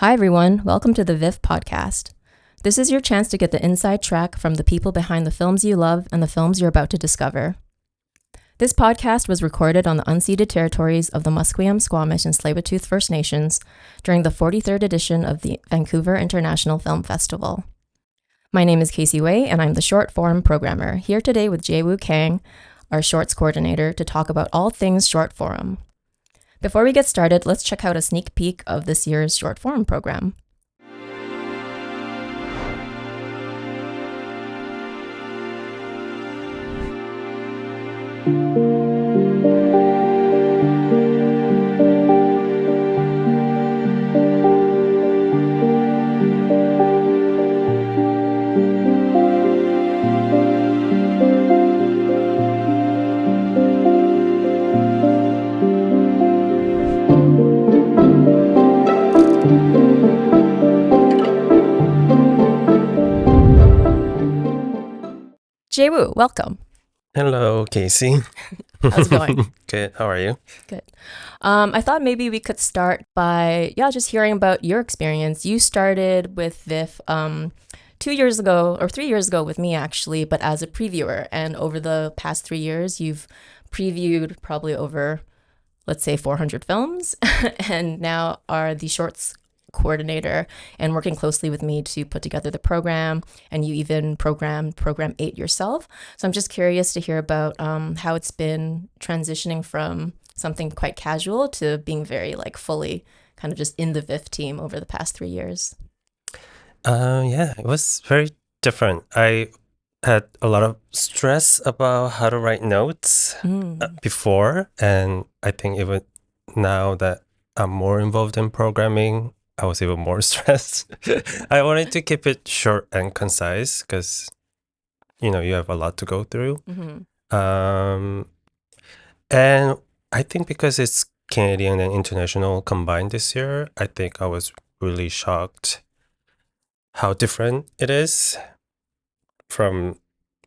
Hi, everyone. Welcome to the VIFF Podcast. This is your chance to get the inside track from the people behind the films you love and the films you're about to discover. This podcast was recorded on the unceded territories of the Musqueam, Squamish, and Tsleil-Waututh First Nations during the 43rd edition of the Vancouver International Film Festival. My name is Casey Wei, and I'm the Short Forum programmer, here today with Jaewoo Kang, our Shorts coordinator, to talk about all things Short Forum. Before we get started, let's check out a sneak peek of this year's Short Forum program. Jaewoo, welcome. Hello, Casey. How's it going? Good. How are you? Good. I thought maybe we could start by, just hearing about your experience. You started with VIFF 2 years ago, or 3 years ago with me, actually, but as a previewer. And over the past 3 years, you've previewed probably over, let's say, 400 films, and now are the shorts coordinator and working closely with me to put together the program, and you even programmed Program 8 yourself. So I'm just curious to hear about how it's been transitioning from something quite casual to being very fully kind of just in the VIFF team over the past 3 years. Yeah, it was very different. I had a lot of stress about how to write notes before, and I think even now that I'm more involved in programming, I was even more stressed. I wanted to keep it short and concise because, you have a lot to go through. And I think because it's Canadian and international combined this year, I think I was really shocked how different it is from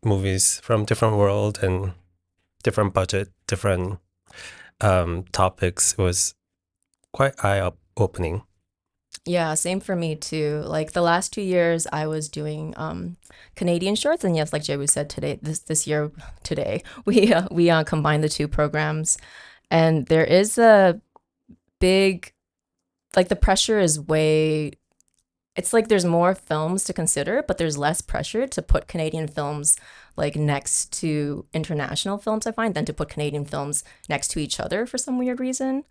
movies from different world and different budget, different topics. It was quite eye-opening. Yeah, same for me too. Like the last 2 years, I was doing Canadian shorts, and yes, like Jaewoo said today, this year today, we combined the two programs, and there is a big, the pressure is way. It's like there's more films to consider, but there's less pressure to put Canadian films next to international films, I find, than to put Canadian films next to each other for some weird reason.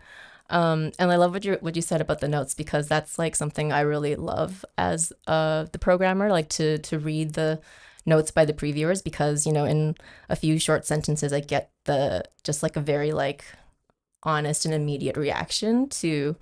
And I love what you said about the notes, because that's something I really love as the programmer, to read the notes by the previewers, because in a few short sentences I get just a very honest and immediate reaction to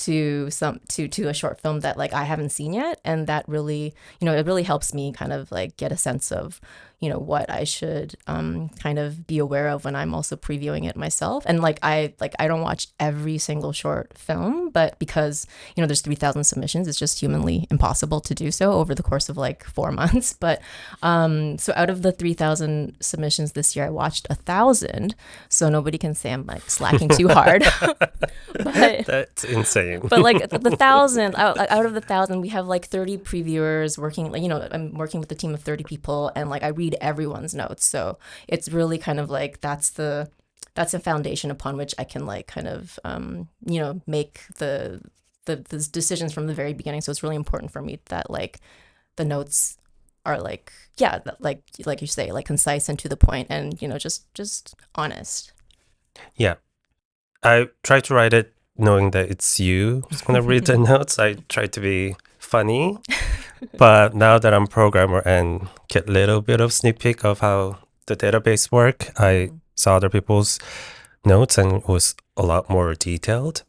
a short film that I haven't seen yet, and that really it really helps me kind of get a sense of what I should kind of be aware of when I'm also previewing it myself. And I don't watch every single short film, but because there's 3,000 submissions, it's just humanly impossible to do so over the course of 4 months. But so out of the 3,000 submissions this year, I watched 1,000, so nobody can say I'm slacking too hard. But that's insane. But the 1,000 out of the 1,000, we have 30 previewers working. I'm working with a team of 30 people, and I read everyone's notes, so it's really kind of that's a foundation upon which I can kind of make the decisions from the very beginning. So it's really important for me that the notes are like you say, concise and to the point, and just honest. Yeah, I try to write it knowing that it's you who's gonna read the notes. I try to be funny. But now that I'm programmer and get a little bit of sneak peek of how the database work, I saw other people's notes, and it was a lot more detailed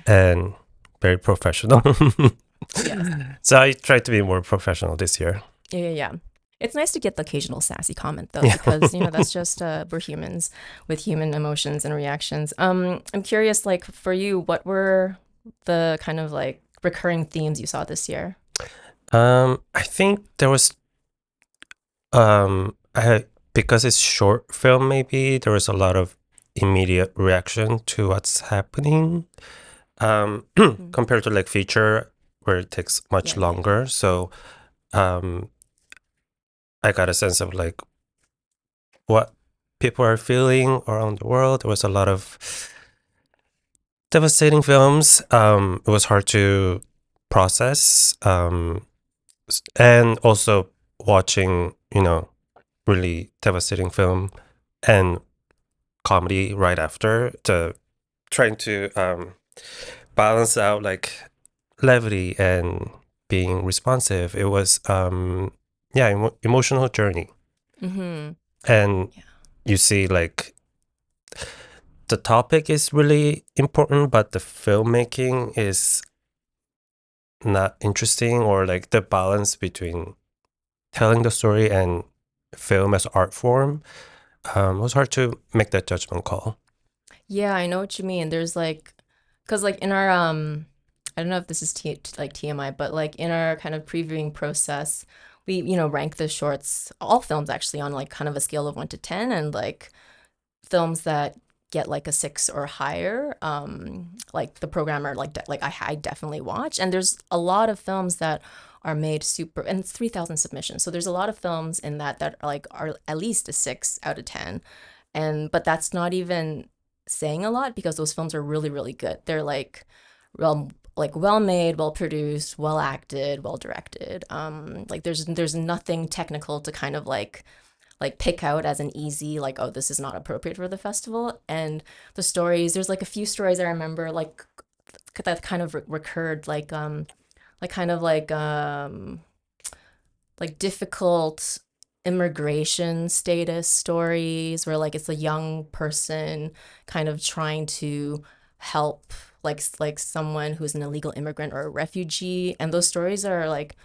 and very professional. Yeah. So I tried to be more professional this year. Yeah. It's nice to get the occasional sassy comment, though, because that's just we're humans with human emotions and reactions. I'm curious, for you, what were the kind of recurring themes you saw this year? I think there was, because it's short film, maybe there was a lot of immediate reaction to what's happening. Compared to feature where it takes much Yeah, longer. So um, I got a sense of like what people are feeling around the world. There was a lot of devastating films. It was hard to process. And also watching, really devastating film and comedy right after, to trying to balance out like levity and being responsive. It was emotional journey. Mm-hmm. And Yeah. you see like the topic is really important, but the filmmaking is not interesting, or like the balance between telling the story and film as art form. It was hard to make that judgment call. Yeah, I know what you mean. There's like, because like in our I don't know if this is like TMI, but like in our kind of previewing process, we rank the shorts, all films actually, on like kind of a scale of 1 to 10, and like films that get like a 6 or higher, like the programmer like I definitely watch. And there's a lot of films that are made super, and it's 3,000 submissions, so there's a lot of films in that are at least a 6 out of 10. And but that's not even saying a lot, because those films are really really good. They're well made, well produced, well acted, well directed. Like there's nothing technical to kind of like pick out as an easy, like, oh, this is not appropriate for the festival. And the stories, there's like a few stories I remember like that kind of recurred, like kind of like difficult immigration status stories, where like it's a young person kind of trying to help like someone who's an illegal immigrant or a refugee. And those stories are like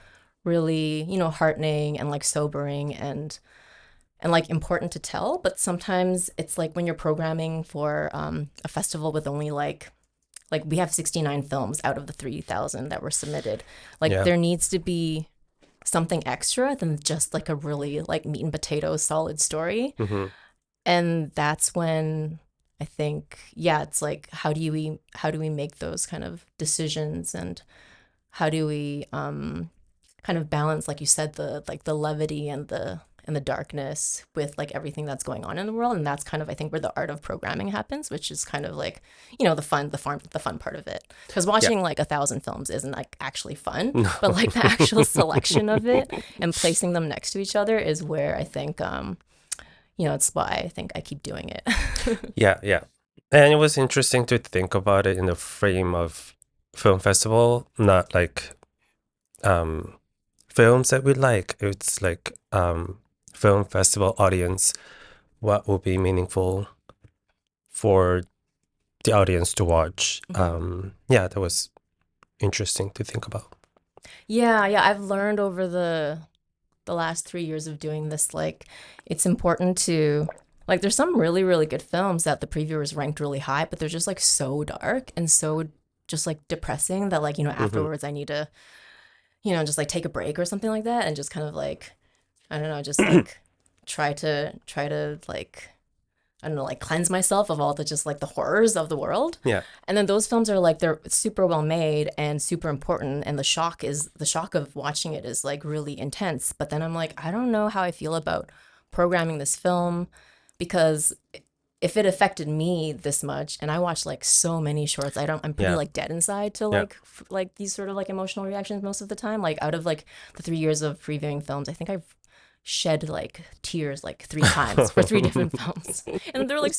really heartening and like sobering, and like important to tell. But sometimes it's like when you're programming for a festival with only like we have 69 films out of the 3,000 that were submitted. Like Yeah. there needs to be something extra than just like a really like meat and potatoes solid story. Mm-hmm. And that's when I think, yeah, it's like how do we make those kind of decisions, and how do we kind of balance, like you said, the levity and the darkness with like everything that's going on in the world. And that's kind of, I think, where the art of programming happens, which is kind of like the fun part of it. Because watching like 1,000 films isn't like actually fun, No. but like the actual selection of it and placing them next to each other is where I think it's why I think I keep doing it. Yeah. And it was interesting to think about it in the frame of film festival, not like films that we like. It's like film festival audience, what will be meaningful for the audience to watch. Yeah, that was interesting to think about. Yeah, I've learned over the last 3 years of doing this, like it's important to, like, there's some really really good films that the previewers ranked really high, but they're just like so dark and so just like depressing that, like, Mm-hmm. afterwards I need to just like take a break or something like that, and just kind of like, I don't know, just like try to like, I don't know, like cleanse myself of all the just like the horrors of the world. Yeah. And then those films are like, they're super well made and super important, and the shock of watching it is like really intense. But then I'm like, I don't know how I feel about programming this film, because if it affected me this much, and I watch like so many shorts, I'm pretty Yeah. like dead inside to Yeah. like these sort of like emotional reactions most of the time. Like out of like the 3 years of previewing films, I think I've shed like tears like 3 times for 3 different films. And they're like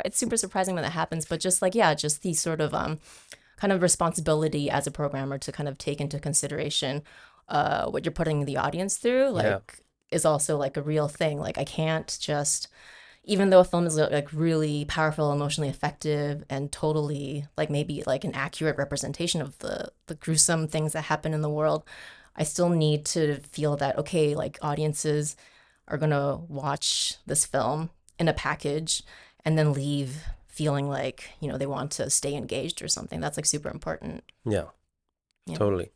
it's super surprising when that happens. But just like, yeah, just the sort of kind of responsibility as a programmer to kind of take into consideration what you're putting the audience through, like, Yeah. is also like a real thing. Like I can't just, even though a film is like really powerful, emotionally effective, and totally like maybe like an accurate representation of the gruesome things that happen in the world, I still need to feel that, okay, like audiences are gonna watch this film in a package and then leave feeling like they want to stay engaged or something. That's like super important. Yeah. Yeah. Totally.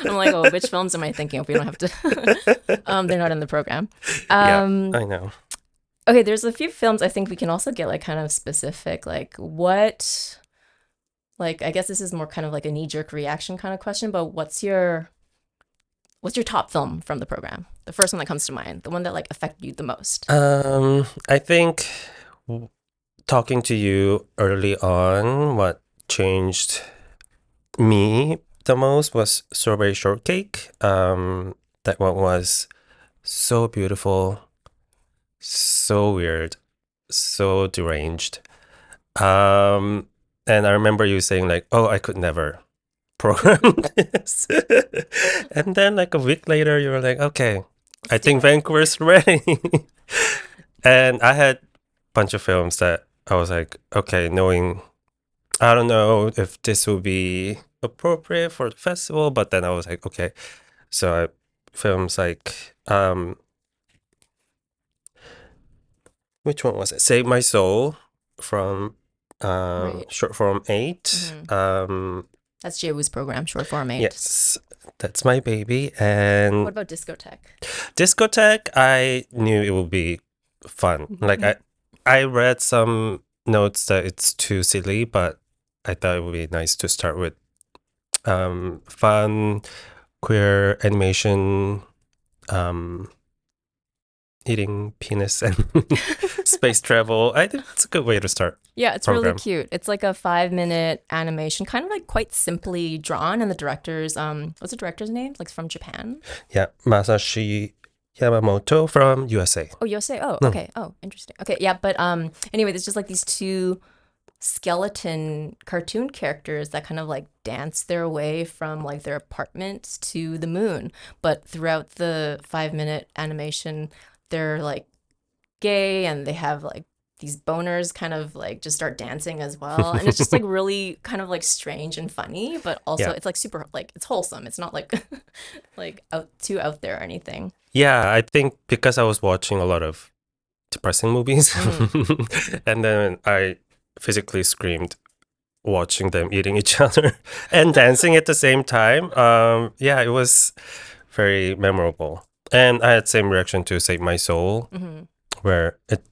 I'm like, oh, which films am I thinking of? We don't have to. They're not in the program. Yeah, I know. Okay, there's a few films I think we can also get like kind of specific. Like Like, I guess this is more kind of like a knee-jerk reaction kind of question, but what's your top film from the program? The first one that comes to mind, the one that like affected you the most. I think talking to you early on, what changed me the most was Strawberry Shortcake. That one was so beautiful, so weird, so deranged. And I remember you saying like, "Oh, I could never program this." And then like a week later, you were like, "Okay, I think Vancouver's ready." And I had a bunch of films that I was like, "Okay, knowing I don't know if this will be appropriate for the festival," but then I was like, "Okay." So films like which one was it? Save My Soul from Right. Short Form 8. That's Jaewoo's program, Short Form 8. Yes, that's my baby. What And about Discotheque? Discotheque, I knew it would be fun. Like I read some notes that it's too silly, but I thought it would be nice to start with fun, queer animation, eating penis and space travel. I think it's a good way to start. Yeah, it's program. really cute. It's like a 5-minute animation, kind of like quite simply drawn. And the director's, what's the director's name? Like from Japan? Yeah, Masashi Yamamoto from USA. Oh, USA. Oh, okay. Oh, interesting. Okay, yeah, but anyway, there's just like these two skeleton cartoon characters that kind of like dance their way from like their apartment to the moon. But throughout the 5-minute animation, they're like gay and they have like these boners kind of like just start dancing as well. And it's just like really kind of like strange and funny, but also it's like super like it's wholesome. It's not like like too out there or anything. Yeah, I think because I was watching a lot of depressing movies and then I physically screamed watching them eating each other and dancing at the same time. Yeah, it was very memorable. And I had same reaction to Save My Soul, where it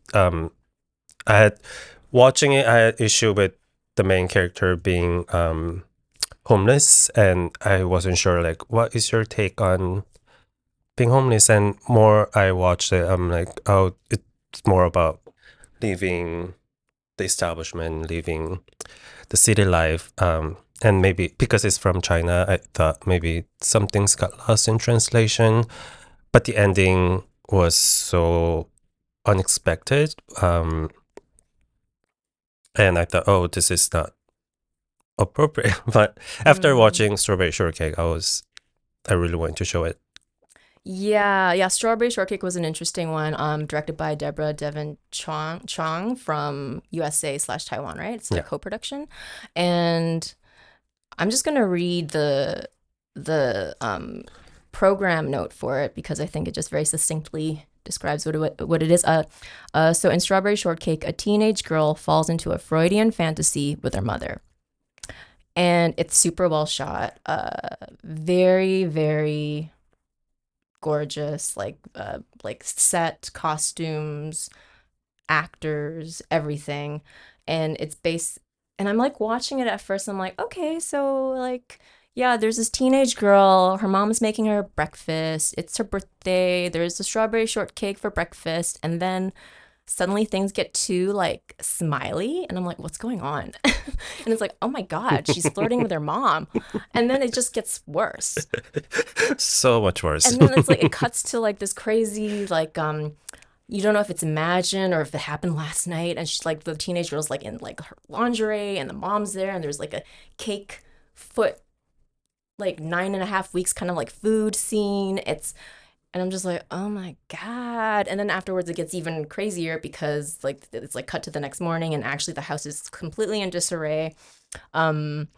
I had watching it. I had issue with the main character being homeless, and I wasn't sure like what is your take on being homeless. And more I watched it, I'm like, oh, it's more about leaving the establishment, leaving the city life. And maybe because it's from China, I thought maybe some things got lost in translation, but the ending was so unexpected. And I thought, oh, this is not appropriate. But after watching Strawberry Shortcake, I really wanted to show it. Yeah, Strawberry Shortcake was an interesting one. Directed by Deborah Devon Chong from USA/Taiwan, right? It's a co-production, and I'm just gonna read the program note for it because I think it just very succinctly describes what it is. So in Strawberry Shortcake, a teenage girl falls into a Freudian fantasy with her mother, and it's super well shot. Very, very gorgeous, like set costumes, actors, everything, and it's based. And I'm like watching it at first. I'm like, okay, so like, yeah, there's this teenage girl. Her mom's making her breakfast. It's her birthday. There's a strawberry shortcake for breakfast, and then suddenly things get too like smiley, and I'm like, what's going on? And it's like, oh my god, she's flirting with her mom, and then it just gets worse. So much worse. And then it's like it cuts to like this crazy like you don't know if it's imagined or if it happened last night, and she's like the teenage girl's like in like her lingerie and the mom's there, and there's like a cake foot like 9.5 weeks kind of like food scene. And I'm just like, oh my god. And then afterwards it gets even crazier because like it's like cut to the next morning and actually the house is completely in disarray. Turns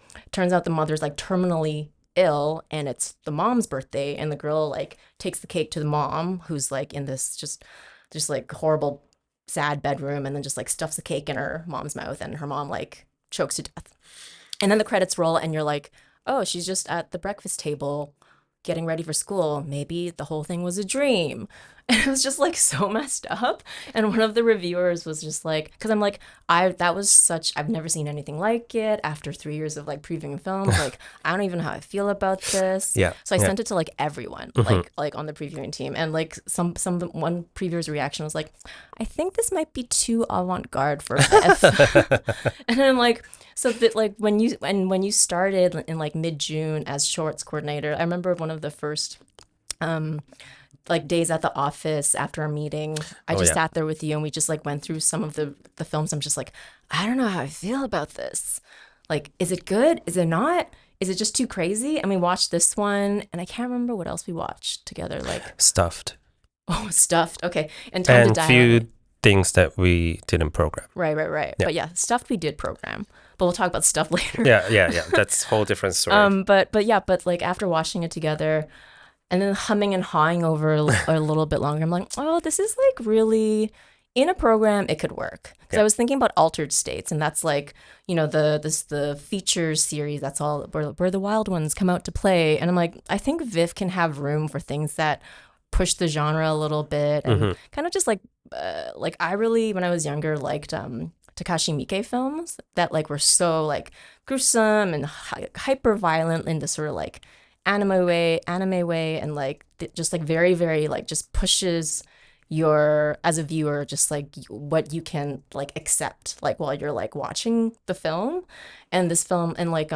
out the mother's like terminally ill and it's the mom's birthday, and the girl like takes the cake to the mom who's like in this just like horrible sad bedroom, and then just like stuffs the cake in her mom's mouth, and her mom like chokes to death. And then the credits roll and you're like, oh, she's just at the breakfast table getting ready for school. Maybe the whole thing was a dream. And it was just like so messed up. And one of the reviewers was just like, because I'm like, I've never seen anything like it after 3 years of like previewing films. Like, I don't even know how I feel about this. Yeah. So I Yeah. sent it to like everyone, like on the previewing team. And like one previewer's reaction was like, I think this might be too avant-garde for VIFF. And I'm like, so that like when you started in like mid-June as shorts coordinator, I remember one of the first like days at the office after our meeting, I just sat there with you and we just like went through some of the films. I'm just like, I don't know how I feel about this. Like, is it good? Is it not? Is it just too crazy? And we watched this one and I can't remember what else we watched together. Like Stuffed. Oh, Stuffed. Okay. And Time to And Die. few things that we didn't program. Right. Yeah. But yeah, Stuffed we did program. But we'll talk about Stuff later. Yeah. That's a whole different story. But like after watching it together and then humming and hawing over a little bit longer, I'm like, oh, this is like really in a program it could work. Because I was thinking about Altered States, and that's like, you know, the features series. That's all where the wild ones come out to play. And I'm like, I think VIFF can have room for things that push the genre a little bit and kind of just like I really, when I was younger, liked Takashi Miike films that like were so like gruesome and hyper violent in the sort of like anime way, and like just like very, very like just pushes your, as a viewer, just like what you can like accept like while you're like watching the film. And this film and like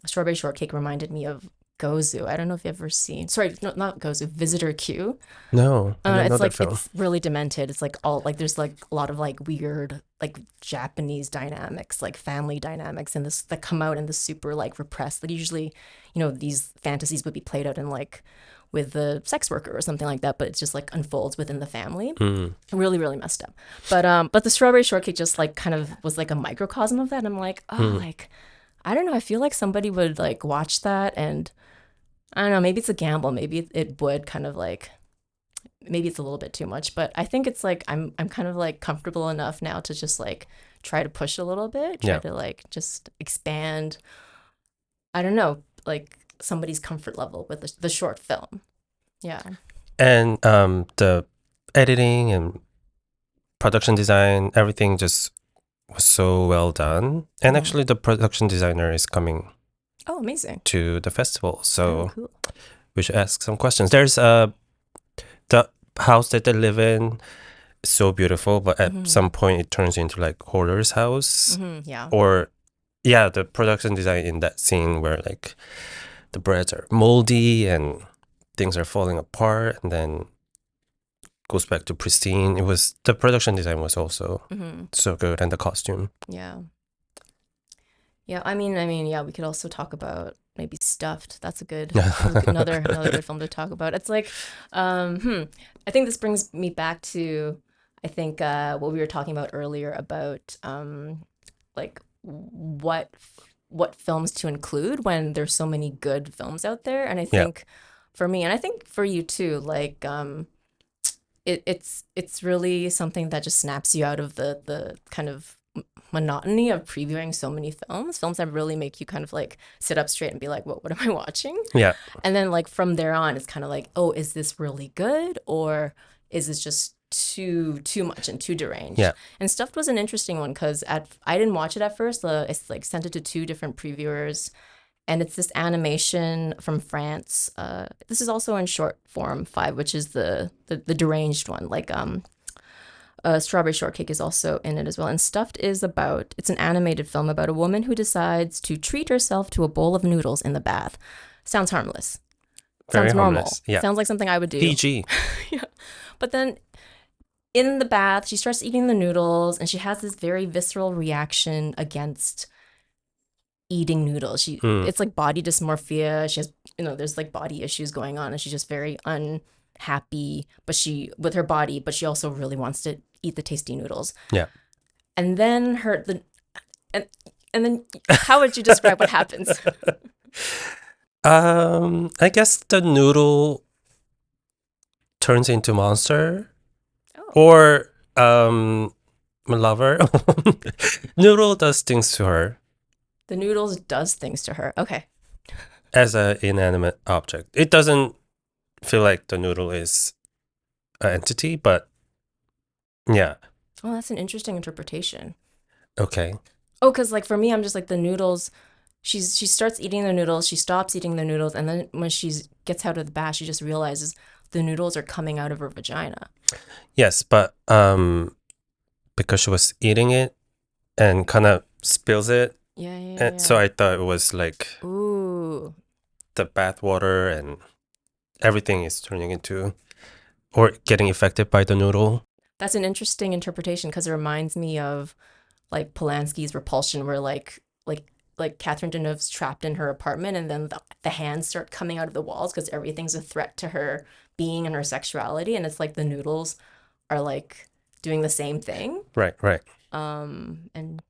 Strawberry Shortcake reminded me of Gozu. I don't know if you've ever seen. Sorry, no, not Gozu. Visitor Q. No, I don't know It's that like film. it's really demented. It's like all like there's like a lot of like weird like Japanese dynamics, like family dynamics, and this that come out in the super like repressed. Like usually, you know, these fantasies would be played out in like with the sex worker or something like that, but it just like unfolds within the family. Really, really messed up. But the Strawberry Shortcake just like kind of was like a microcosm of that. And I'm like, oh, like I don't know. I feel like somebody would like watch that and I don't know, maybe it's a gamble. Maybe it would kind of like, maybe it's a little bit too much, but I think it's like, I'm kind of like comfortable enough now to just like try to push a little bit, try to like just expand, I don't know, like somebody's comfort level with the short film. Yeah. And the editing and production design, everything just was so well done. And actually the production designer is coming Oh, amazing. to the festival. So Cool. we should ask some questions. There's the house that they live in is so beautiful, but at some point it turns into like hoarder's house. Yeah. Or the production design in that scene where like the breads are moldy and things are falling apart and then goes back to pristine. The production design was also so good, and the costume. Yeah. Yeah, I mean, yeah, we could also talk about maybe Stuffed. That's a good another good film to talk about. It's like, I think this brings me back to, I think what we were talking about earlier about like what films to include when there's so many good films out there. And I think for me, and I think for you too, like it's really something that just snaps you out of the kind of monotony of previewing so many films that really make you kind of like sit up straight and be like, what am I watching? Yeah. And then like from there on, it's kind of like, oh, is this really good, or is this just too much and too deranged? Yeah. And Stuffed was an interesting one because I didn't watch it at first. I like sent it to two different previewers, and it's this animation from France. This is also in short form 5, which is the deranged one. Like Strawberry Shortcake is also in it as well. And Stuffed it's an animated film about a woman who decides to treat herself to a bowl of noodles in the bath. Sounds harmless. Very Sounds normal. harmless. Yeah. Sounds like something I would do. PG. Yeah. But then in the bath, she starts eating the noodles and she has this very visceral reaction against eating noodles. It's like body dysmorphia. She has, there's like body issues going on, and she's just very unhappy with her body, but she also really wants to eat the tasty noodles. Yeah. And then and then how would you describe what happens? I guess the noodle turns into monster. Or my lover. Noodle does things to her. The noodles does things to her. Okay. As an inanimate object. It doesn't feel like the noodle is entity, but yeah. Oh, that's an interesting interpretation. Okay. Oh, because like for me, I'm just like the noodles. She starts eating the noodles. She stops eating the noodles, and then when she gets out of the bath, she just realizes the noodles are coming out of her vagina. Yes, but because she was eating it and kind of spills it, Yeah, yeah, and yeah. so I thought it was like Ooh, the bath water and everything is turning into or getting affected by the noodle. that's an interesting interpretation because it reminds me of like Polanski's Repulsion, where like Catherine Deneuve's trapped in her apartment, and then the hands start coming out of the walls because everything's a threat to her being and her sexuality, and it's like the noodles are like doing the same thing. Right, right. And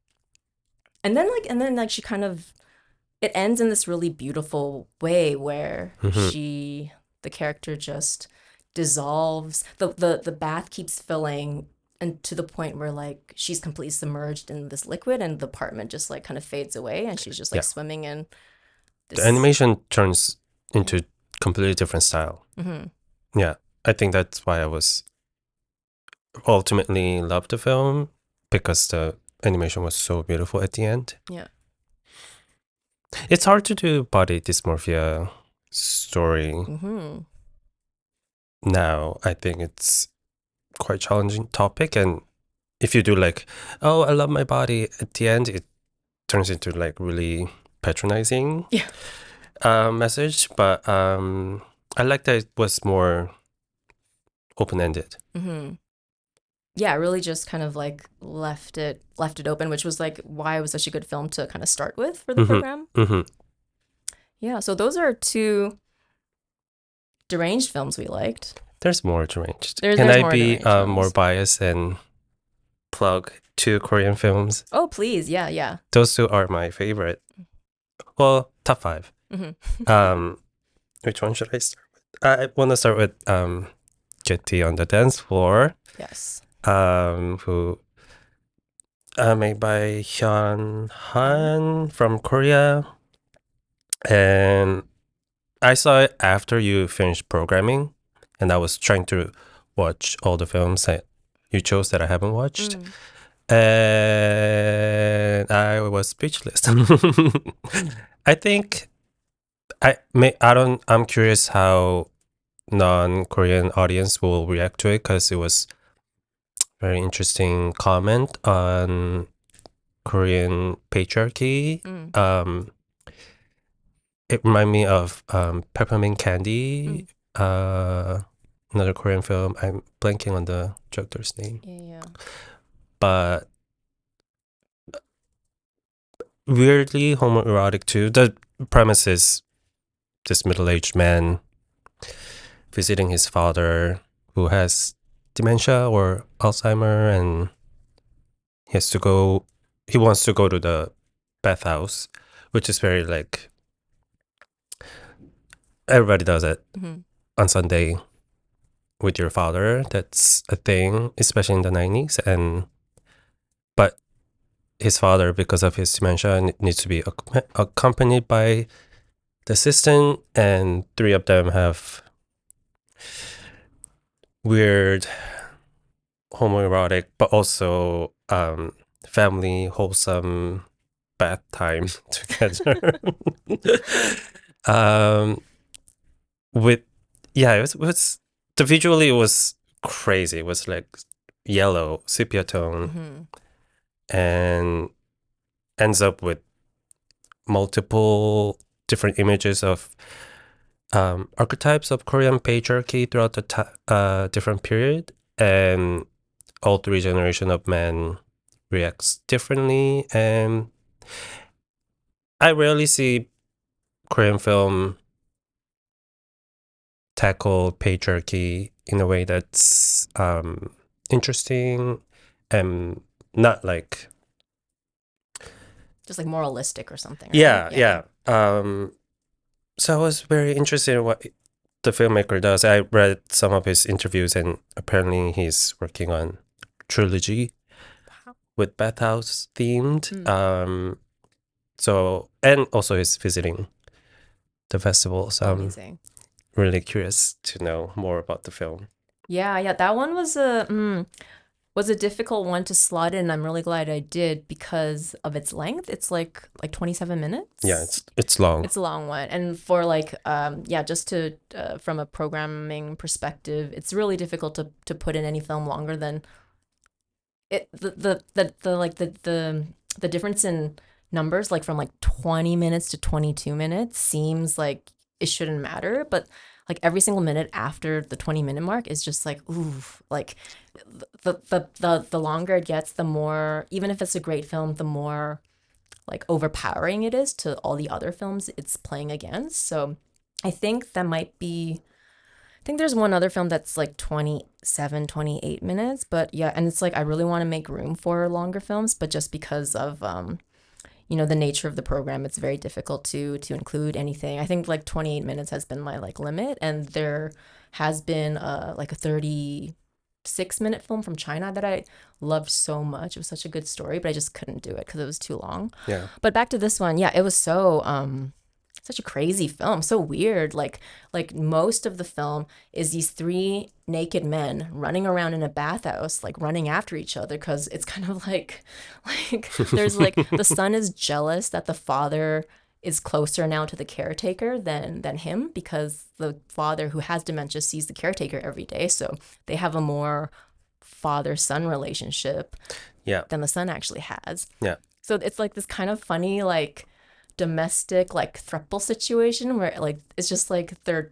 then like she kind of it ends in this really beautiful way where the character just dissolves. The bath keeps filling and to the point where like she's completely submerged in this liquid and the apartment just like kind of fades away and she's just like Yeah. swimming in The this. animation turns into completely different style. Yeah, I think that's why I was ultimately loved the film, because the animation was so beautiful at the end. Yeah. It's hard to do body dysmorphia story now. I think it's quite challenging topic, and if you do like, oh, I love my body, at the end it turns into like really patronizing message. But I like that it was more open-ended. Yeah, really just kind of like left it open, which was like why it was such a good film to kind of start with for the program. Yeah, so those are two deranged films we liked. There's more deranged. There's Can I more be deranged films. more biased and plug two Korean films? Oh, please. Yeah, yeah. Those two are my favorite. Well, top 5. Which one should I start with? I want to start with Getty on the Dance Floor. Yes. Who made by Hyun Han from Korea. And I saw it after you finished programming, and I was trying to watch all the films that you chose that I haven't watched. And I was speechless. I think I'm curious how non-Korean audience will react to it, because it was very interesting comment on Korean patriarchy. It reminded me of Peppermint Candy, another Korean film. I'm blanking on the director's name. Yeah. But weirdly homoerotic too. The premise is this middle-aged man visiting his father who has dementia or Alzheimer, and he wants to go to the bathhouse, which is very like, everybody does it on Sunday with your father. That's a thing, especially in the 90s. But his father, because of his dementia, needs to be accompanied by the assistant, and 3 of them have weird homoerotic but also family wholesome bath time together. It was the visually it was crazy. It was like yellow sepia tone, and ends up with multiple different images of archetypes of Korean patriarchy throughout the different period, and all 3 generation of men reacts differently. And I rarely see Korean film tackle patriarchy in a way that's interesting and not like just like moralistic or something, right? Yeah. So I was very interested in what the filmmaker does. I read some of his interviews, and apparently he's working on trilogy with bathhouse themed. So, and also he's visiting the festival. So amazing. I'm really curious to know more about the film. Yeah, that one was a difficult one to slot in. I'm really glad I did because of its length. It's like 27 Yeah, minutes. it's long. It's a long one. And for like yeah, just to from a programming perspective, it's really difficult to put in any film longer than it the like the difference in numbers like from like 20 minutes to 22 minutes seems like it shouldn't matter, but like every single minute after the 20-minute mark is just like ooh, like the longer it gets, the more, even if it's a great film, the more like overpowering it is to all the other films it's playing against. So I think that might be, I think there's one other film that's like 27, 28 minutes, but yeah, and it's like I really want to make room for longer films, but just because of the nature of the program, it's very difficult to include anything. I think like 28 minutes has been my like limit, and there has been like a 36-minute film from China that I loved so much. It was such a good story, but I just couldn't do it because it was too long. Yeah. But back to this one, yeah, it was so such a crazy film, so weird. Like most of the film is these three naked men running around in a bathhouse, like running after each other, because it's kind of like there's like the son is jealous that the father is closer now to the caretaker than him, because the father who has dementia sees the caretaker every day, so they have a more father-son relationship Yeah. than the son actually has. Yeah. So it's like this kind of funny like domestic like throuple situation where like it's just like the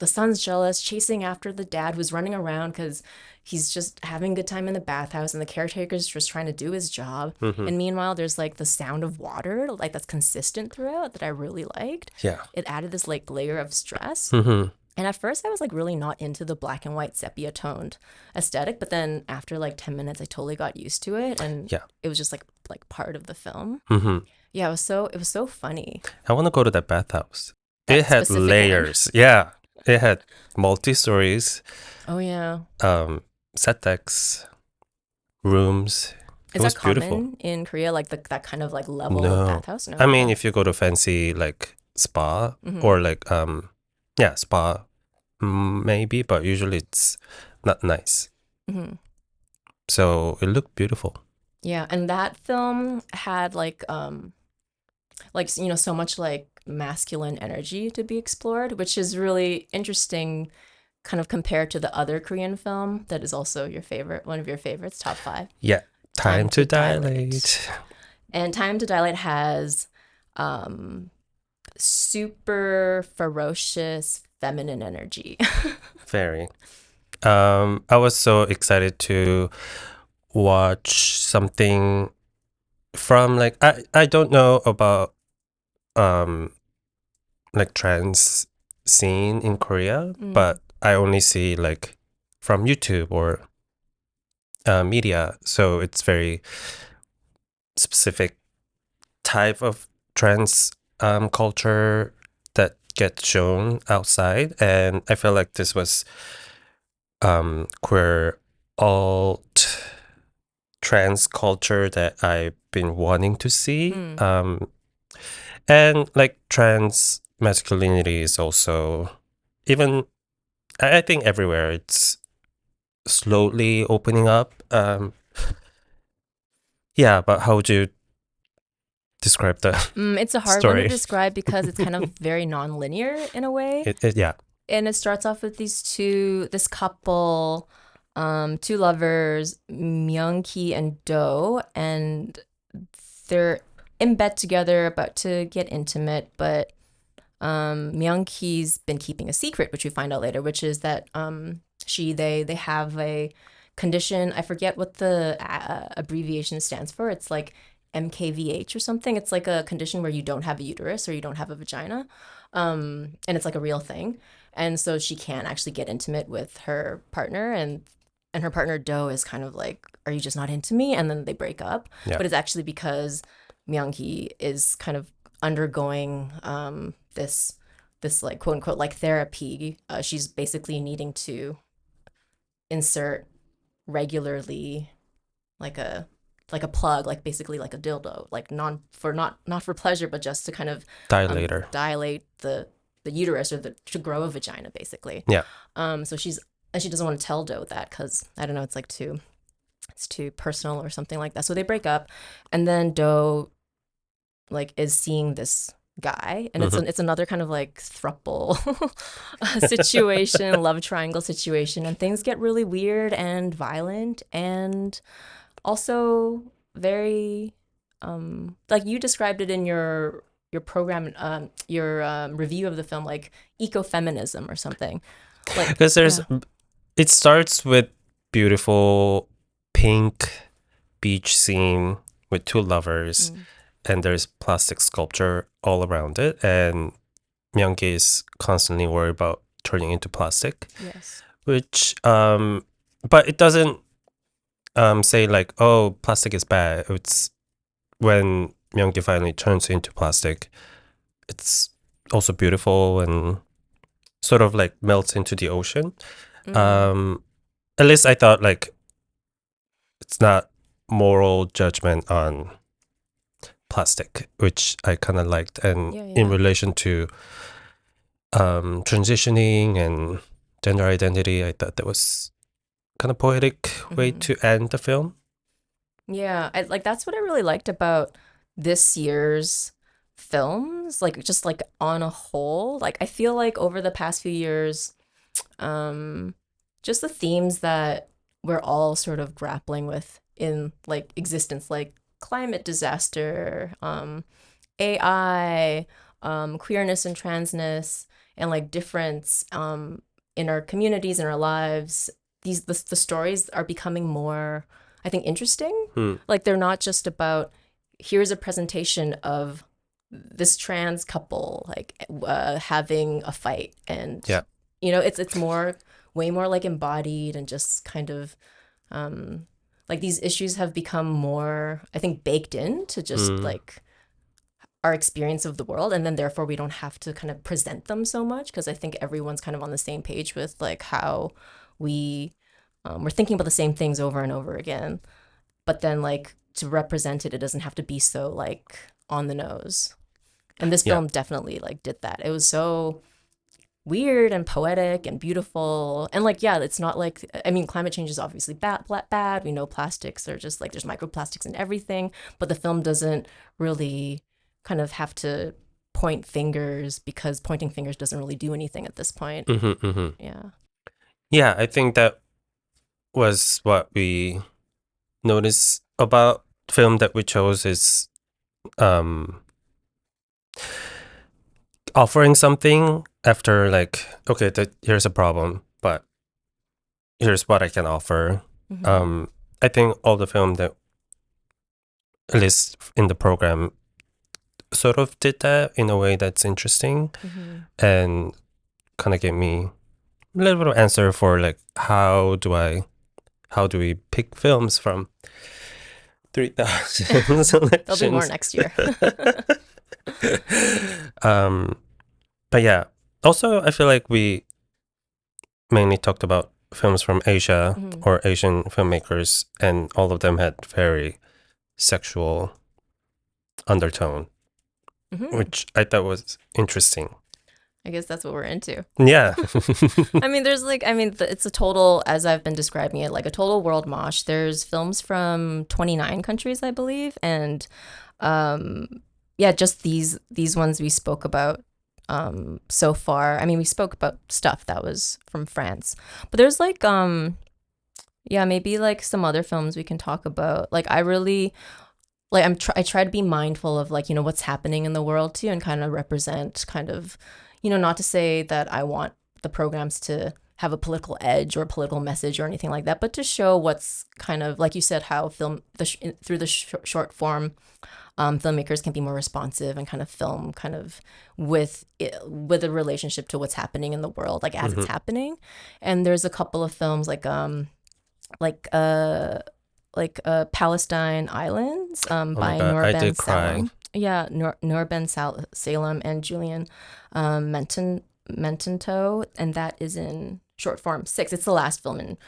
son's jealous, chasing after the dad who's running around because he's just having a good time in the bathhouse, and the caretaker's just trying to do his job. And meanwhile, there's like the sound of water, like that's consistent throughout, that I really liked. Yeah. It added this like layer of stress. And at first, I was like really not into the black and white sepia toned aesthetic, but then after like 10 minutes, I totally got used to it, and Yeah. it was just like part of the film. Yeah, it was so funny. I want to go to that bathhouse. That It had specific one. layers. Yeah. It had multi-stories, Oh yeah. set decks, rooms. It Is was that beautiful. common in Korea, like that kind of like level No. of bathhouse? No. I mean, Okay. if you go to fancy like spa Mhm. or like yeah, spa maybe, but usually it's not nice. Mhm. So it looked beautiful. Yeah, and that film had like so much like masculine energy to be explored, which is really interesting kind of compared to the other Korean film that is also your favorite, one of your favorites, top 5. Yeah. Time to dilate. Dilate. And Time to Dilate has super ferocious feminine energy. Very. I was so excited to watch something from like I don't know about like trans scene in Korea, but I only see like from YouTube or media, so it's very specific type of trans culture that gets shown outside, and I feel like this was queer alt trans culture that I've been wanting to see. And like trans masculinity is also, even I think everywhere it's slowly opening up. Yeah, but how would you describe the It's a hard one to story? describe because it's kind of very non-linear in a way. Yeah. And it starts off with this couple, two lovers, Myung-ki and Do, and they're in bed together, about to get intimate, but Myung-ki's been keeping a secret, which we find out later, which is that they have a condition. I forget what the abbreviation stands for. It's like MKVH or something. It's like a condition where you don't have a uterus or you don't have a vagina, and it's like a real thing. And so she can't actually get intimate with her partner, and her partner Do is kind of like, "Are you just not into me?" And then they break up. Yeah. But it's actually because Myung-ki is kind of undergoing this like quote unquote like therapy. She's basically needing to insert regularly like a plug, like basically like a dildo, like not for pleasure, but just to kind of Dilator. dilate the uterus, or to grow a vagina basically. Yeah. So she's and she doesn't want to tell Do that because I don't know, it's like it's too personal or something like that. So they break up, and then Do like is seeing this guy, and it's another kind of like throuple situation, love triangle situation, and things get really weird and violent, and also very like you described it in your program, your review of the film, like ecofeminism or something. Like Because it starts with beautiful pink beach scene with two lovers, and there's plastic sculpture all around it, and Myung-gi is constantly worried about turning into plastic. Yes. Which but it doesn't say like, oh, plastic is bad. It's when Myung-gi finally turns into plastic, it's also beautiful and sort of like melts into the ocean. At least I thought like it's not moral judgment on plastic, which I kind of liked. And in relation to transitioning and gender identity, I thought that was kind of poetic way to end the film. Yeah, like that's what I really liked about this year's films, like just like on a whole. Like I feel like over the past few years, just the themes that we're all sort of grappling with in like existence, like climate disaster, AI, queerness and transness, and like difference in our communities, in our lives. The stories are becoming more, I think, interesting. Like they're not just about here's a presentation of this trans couple like having a fight, and you know, it's more, way more like embodied and just kind of like these issues have become more, I think, baked into just like our experience of the world, and then therefore we don't have to kind of present them so much, because I think everyone's kind of on the same page with like how we're thinking about the same things over and over again, but then like to represent it, it doesn't have to be so like on the nose. And this film definitely like did that. It was so weird and poetic and beautiful, and like it's not like, I mean, climate change is obviously bad. We know plastics are just like, there's microplastics in everything, but the film doesn't really kind of have to point fingers, because pointing fingers doesn't really do anything at this point. Yeah, I think that was what we noticed about film that we chose, is offering something after like, okay, here's a problem, but here's what I can offer. I think all the film that, at least in the program, sort of did that in a way that's interesting and kind of gave me a little bit of answer for like how do we pick films from 3,000 selections. There'll be more next year. But yeah, also I feel like we mainly talked about films from Asia or Asian filmmakers, and all of them had very sexual undertone, which I thought was interesting. I guess that's what we're into. Yeah. I mean, it's a total, as I've been describing it, like a total world mosh. There's films from 29 countries, I believe. And just these ones we spoke about so far. I mean, we spoke about stuff that was from France. But there's like, maybe like some other films we can talk about. Like I really, like I try to be mindful of like, you know, what's happening in the world too, and kind of represent kind of, you know, not to say that I want the programs to have a political edge or a political message or anything like that, but to show what's kind of, like you said, how through the short form, filmmakers can be more responsive and kind of film kind of with a relationship to what's happening in the world, like as it's happening. And there's a couple of films like Palestine Islands by Noor Ben Salem. Yeah, Noor Ben Salem and Julian Mentonto, and that is in short form 6. It's the last film in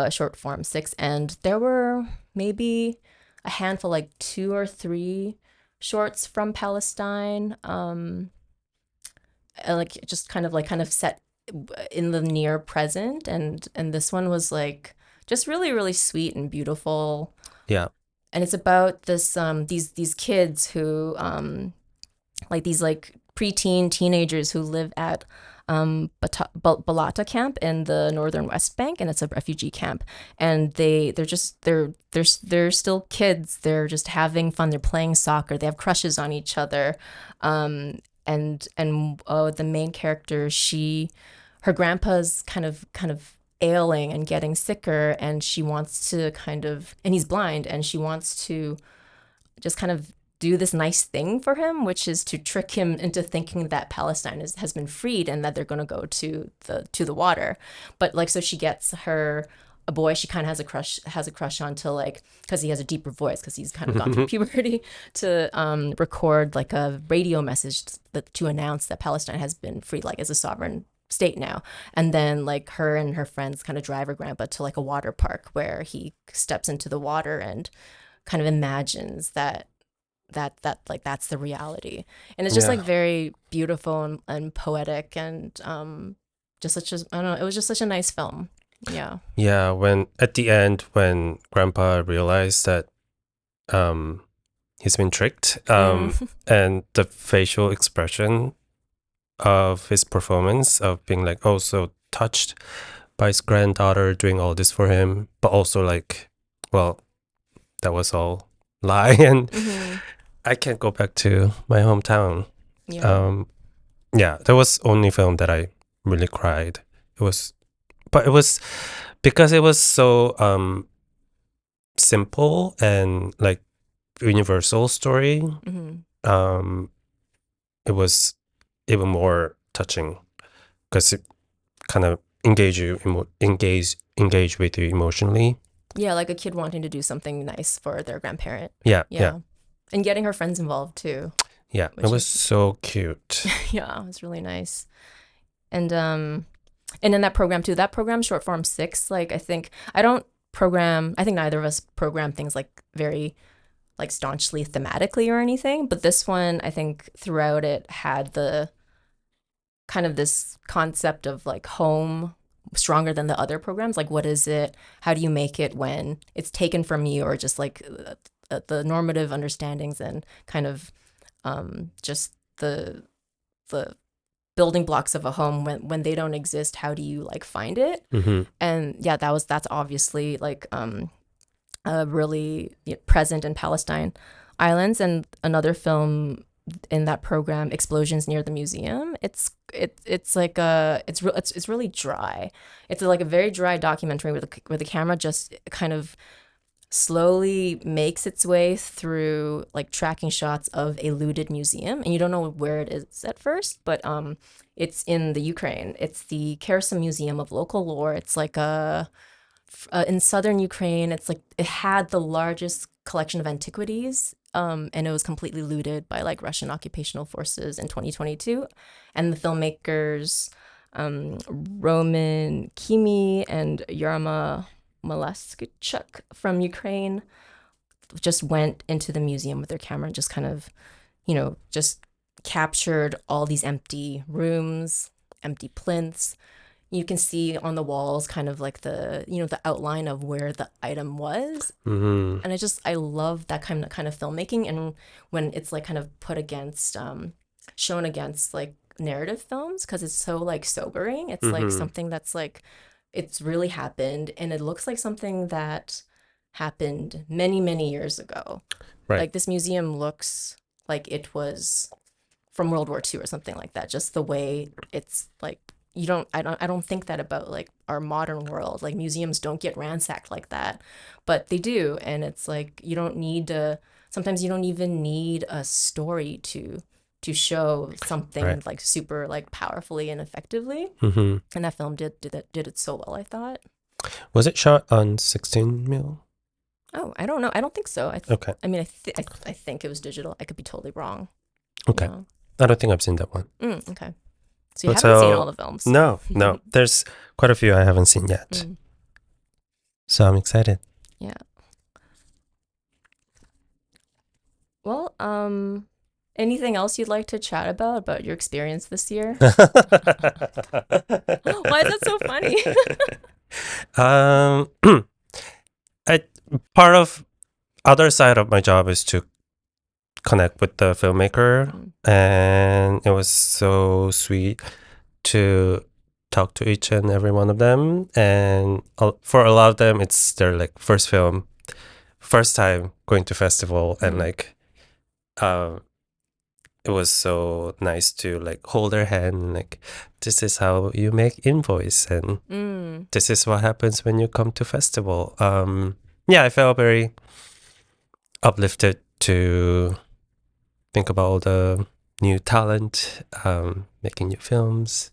short form 6, and there were maybe a handful, like 2 or 3 shorts from Palestine, like just kind of set in the near present, and this one was like just really, really sweet and beautiful. Yeah. And it's about these kids who like these like preteen teenagers who live at Balata camp in the northern West Bank, and it's a refugee camp. And they're still kids. They're just having fun. They're playing soccer. They have crushes on each other. And the main character, her grandpa's kind of ailing and getting sicker, and she wants to and he's blind, and she wants to just kind of do this nice thing for him, which is to trick him into thinking that Palestine has been freed and that they're going to go to the water. But like, so she gets a boy she kind of has a crush on, to like, because he has a deeper voice, because he's kind of gone through puberty, to record like a radio message to announce that Palestine has been freed, like as a sovereign state now. And then like her and her friends kind of drive her grandpa to like a water park, where he steps into the water and kind of imagines that like that's the reality. And it's just like very beautiful and poetic, and just such a, I don't know, it was just such a nice film. Yeah, when at the end, when grandpa realized that he's been tricked, and the facial expression of his performance, of being like, oh, so touched by his granddaughter doing all this for him, but also like, well, that was all lie, and I can't go back to my hometown. That was only film that I really cried. It was because it was so simple and like universal story. It was even more touching because it kind of engage with you emotionally. Yeah, like a kid wanting to do something nice for their grandparent. Yeah. And getting her friends involved too. Yeah, it was so cute. Yeah, it was really nice. And in that program too, Short Form 6, like I think neither of us program things like very like staunchly thematically or anything, but this one, I think throughout it had the kind of this concept of like home stronger than the other programs. Like, what is it? How do you make it when it's taken from you, or just like the normative understandings and kind of just the building blocks of a home when they don't exist. How do you like find it? And yeah, that's obviously like really present in Palestine Islands. And another film in that program, Explosions Near the Museum, it's really dry. It's like a very dry documentary where the camera just kind of slowly makes its way through like tracking shots of a looted museum, and you don't know where it is at first, but it's in the Ukraine. It's the Kherson Museum of Local Lore. It's like in southern Ukraine. It's like it had the largest collection of antiquities, and it was completely looted by like Russian occupational forces in 2022. And the filmmakers Roman Kimi and Yarma Malaskichuk from Ukraine just went into the museum with their camera and just kind of, just captured all these empty rooms, empty plinths. You can see on the walls kind of like the outline of where the item was. And I love that kind of filmmaking. And when it's like kind of put against, shown against like narrative films, because it's so like sobering. It's like something that's like, it's really happened, and it looks like something that happened many, many years ago. Right. Like this museum looks like it was from World War II or something like that. Just the way it's like, I don't think that about like our modern world. Like museums don't get ransacked like that, but they do. And it's like, sometimes you don't even need a story to show something like super like powerfully and effectively. And that film did it so well, I thought. Was it shot on 16 mil? Oh, I don't know. I don't think so. Okay. I mean, I think it was digital. I could be totally wrong. Okay. I don't think I've seen that one. Okay. So you haven't seen all the films? No. There's quite a few I haven't seen yet. So I'm excited. Yeah. Well, anything else you'd like to chat about your experience this year? Why is that so funny? I part of other side of my job is to connect with the filmmaker, and it was so sweet to talk to each and every one of them. And for a lot of them, it's their like first film, first time going to festival, and like it was so nice to like hold their hand and like, this is how you make invoice, and this is what happens when you come to festival. Yeah, I felt very uplifted to think about all the new talent, making new films.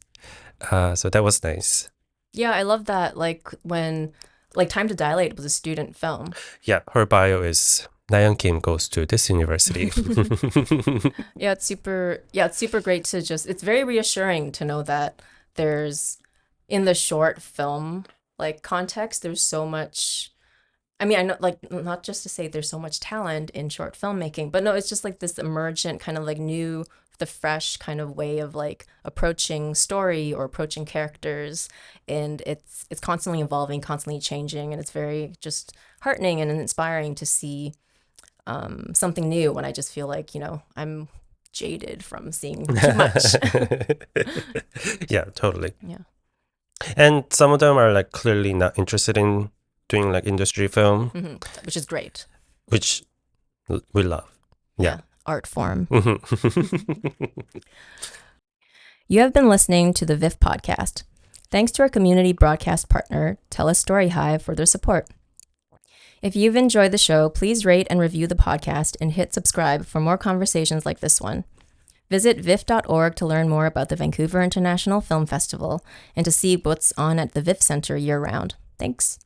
So that was nice. Yeah, I love that. Like when, like Time to Dilate was a student film. Yeah, her bio is Nayeon Kim goes to this university. Yeah, it's super great to just, it's very reassuring to know that there's, in the short film like context, there's so much. I mean, I know, like, not just to say there's so much talent in short filmmaking, but no, it's just like this emergent kind of like new, the fresh kind of way of like approaching story or approaching characters, and it's constantly evolving, constantly changing, and it's very just heartening and inspiring to see something new when I just feel like, you know, I'm jaded from seeing too much. Yeah, totally. Yeah. And some of them are like clearly not interested in doing like industry film, which is great, which we love. Yeah. Art form. You have been listening to the VIFF Podcast. Thanks to our community broadcast partner, Tell Us Story Hive, for their support. If you've enjoyed the show, please rate and review the podcast and hit subscribe for more conversations like this one. Visit VIFF.org to learn more about the Vancouver International Film Festival and to see what's on at the VIFF Center year-round. Thanks.